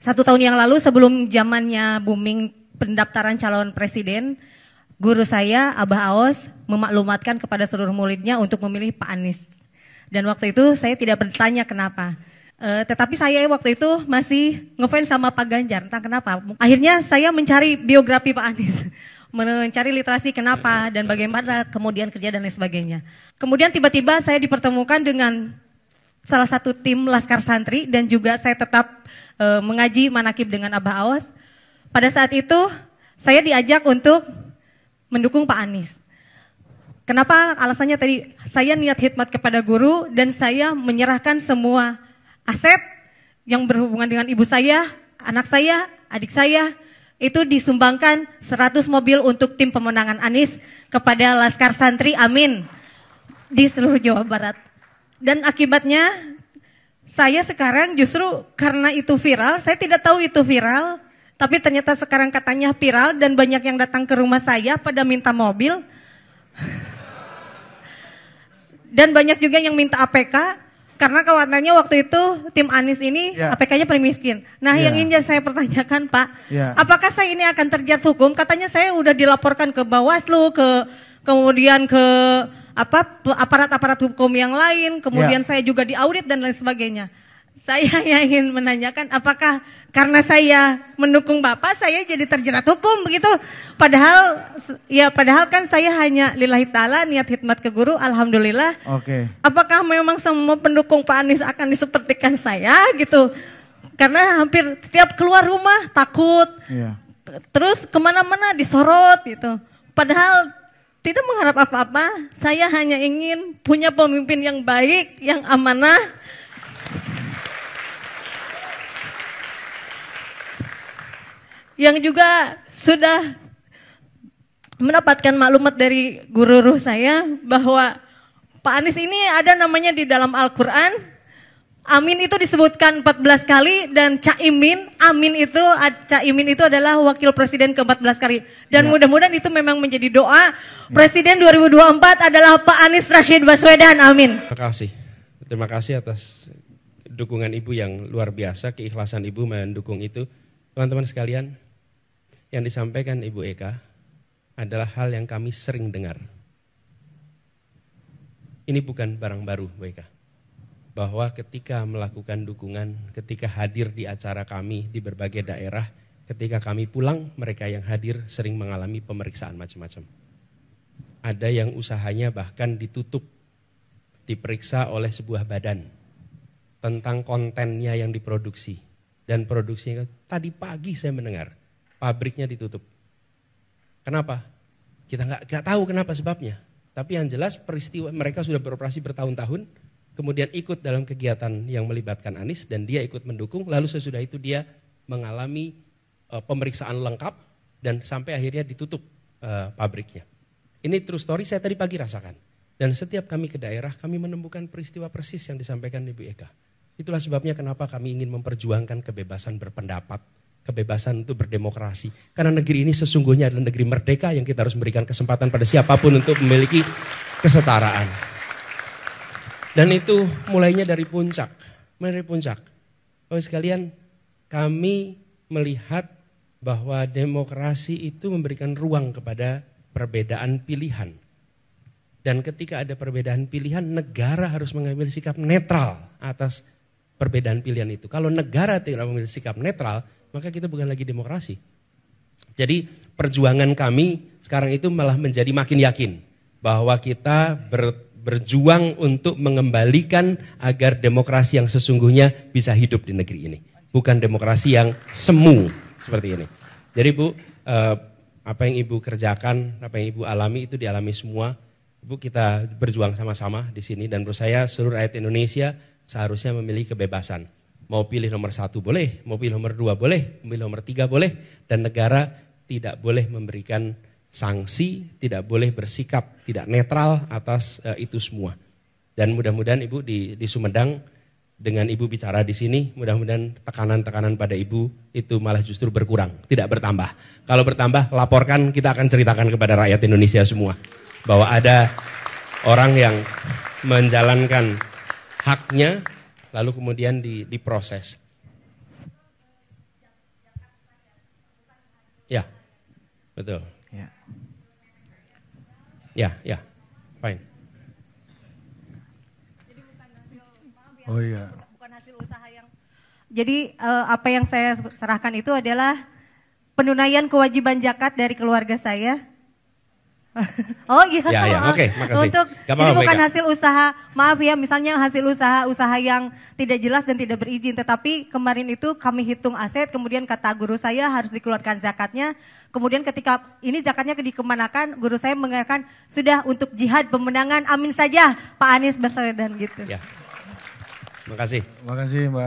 1 tahun yang lalu sebelum zamannya booming pendaftaran calon presiden, guru saya, Abah Aos, memaklumatkan kepada seluruh muridnya untuk memilih Pak Anies. Dan waktu itu saya tidak bertanya kenapa. Tetapi saya waktu itu masih ngefans sama Pak Ganjar, entah kenapa. Akhirnya saya mencari biografi Pak Anies, mencari literasi kenapa dan bagaimana kemudian kerja dan lain sebagainya. Kemudian tiba-tiba saya dipertemukan dengan salah satu tim Laskar Santri dan juga saya tetap mengaji manakib dengan Abah Aos. Pada saat itu saya diajak untuk mendukung Pak Anies. Kenapa? Alasannya tadi saya niat khidmat kepada guru dan saya menyerahkan semua aset yang berhubungan dengan ibu saya, anak saya, adik saya, itu disumbangkan 100 mobil untuk tim pemenangan Anies kepada Laskar Santri, amin, di seluruh Jawa Barat. Dan akibatnya saya sekarang justru karena itu viral, saya tidak tahu itu viral, tapi ternyata sekarang katanya viral dan banyak yang datang ke rumah saya pada minta mobil. Dan banyak juga yang minta APK. Karena khawatirnya waktu itu tim Anies ini APK-nya paling miskin. Nah yang ingin saya pertanyakan Pak, apakah saya ini akan terjerat hukum? Katanya saya udah dilaporkan ke Bawaslu, kemudian ke aparat-aparat hukum yang lain, kemudian saya juga diaudit dan lain sebagainya. Saya ingin menanyakan apakah karena saya mendukung Bapak saya jadi terjerat hukum begitu? Padahal kan saya hanya lillahi ta'ala niat khidmat ke guru, alhamdulillah. Oke. Apakah memang semua pendukung Pak Anies akan disepertikan saya gitu? Karena hampir setiap keluar rumah takut, terus kemana-mana disorot gitu. Padahal tidak mengharap apa-apa, saya hanya ingin punya pemimpin yang baik, yang amanah. Yang juga sudah mendapatkan maklumat dari guru saya bahwa Pak Anies ini ada namanya di dalam Al-Quran. Amin itu disebutkan 14 kali dan Caimin itu adalah wakil presiden ke-14 kali. Dan mudah-mudahan itu memang menjadi doa Presiden 2024 adalah Pak Anies Rashid Baswedan, amin. Terima kasih atas dukungan Ibu yang luar biasa, keikhlasan Ibu mendukung itu. Teman-teman sekalian, yang disampaikan Ibu Eka adalah hal yang kami sering dengar. Ini bukan barang baru, Bu Eka. Bahwa ketika melakukan dukungan, ketika hadir di acara kami di berbagai daerah, ketika kami pulang, mereka yang hadir sering mengalami pemeriksaan macam-macam. Ada yang usahanya bahkan ditutup, diperiksa oleh sebuah badan tentang kontennya yang diproduksi. Dan produksinya, tadi pagi saya mendengar, pabriknya ditutup. Kenapa? Kita nggak tahu kenapa sebabnya. Tapi yang jelas peristiwa mereka sudah beroperasi bertahun-tahun, kemudian ikut dalam kegiatan yang melibatkan Anies dan dia ikut mendukung, lalu sesudah itu dia mengalami pemeriksaan lengkap dan sampai akhirnya ditutup pabriknya. Ini true story saya tadi pagi rasakan. Dan setiap kami ke daerah kami menemukan peristiwa persis yang disampaikan Ibu Eka. Itulah sebabnya kenapa kami ingin memperjuangkan kebebasan berpendapat, kebebasan untuk berdemokrasi. Karena negeri ini sesungguhnya adalah negeri merdeka yang kita harus memberikan kesempatan pada siapapun untuk memiliki kesetaraan. Dan itu mulainya dari puncak. Bapak sekalian, kami melihat bahwa demokrasi itu memberikan ruang kepada perbedaan pilihan. Dan ketika ada perbedaan pilihan, negara harus mengambil sikap netral atas perbedaan pilihan itu. Kalau negara tidak mengambil sikap netral, maka kita bukan lagi demokrasi. Jadi perjuangan kami sekarang itu malah menjadi makin yakin bahwa kita berjuang untuk mengembalikan agar demokrasi yang sesungguhnya bisa hidup di negeri ini. Bukan demokrasi yang semu seperti ini. Jadi Bu, apa yang Ibu kerjakan, apa yang Ibu alami itu dialami semua. Ibu, kita berjuang sama-sama di sini dan menurut saya seluruh rakyat Indonesia seharusnya memilih kebebasan. Mau pilih nomor 1 boleh, mau pilih nomor 2 boleh, mau pilih nomor 3 boleh. Dan negara tidak boleh memberikan sanksi, tidak boleh bersikap tidak netral atas itu semua. Dan mudah-mudahan Ibu di Sumedang dengan Ibu bicara di sini, mudah-mudahan tekanan-tekanan pada Ibu itu malah justru berkurang, tidak bertambah. Kalau bertambah, laporkan, kita akan ceritakan kepada rakyat Indonesia semua. Bahwa ada orang yang menjalankan haknya, lalu kemudian diproses. Ya, betul. Ya. Ya, fine. Oh iya. Bukan hasil usaha yang. Jadi apa yang saya serahkan itu adalah penunaian kewajiban zakat dari keluarga saya. Oh iya. Ya, oke, makasih. Untuk Gak jadi apa-apa, bukan Eka. hasil usaha, maaf ya, misalnya hasil usaha yang tidak jelas dan tidak berizin, tetapi kemarin itu kami hitung aset, kemudian kata guru saya harus dikeluarkan zakatnya. Kemudian ketika ini zakatnya dikemanakan, guru saya mengatakan sudah untuk jihad pemenangan, amin saja Pak Anies Baswedan gitu. Ya. Makasih. Makasih Mbak.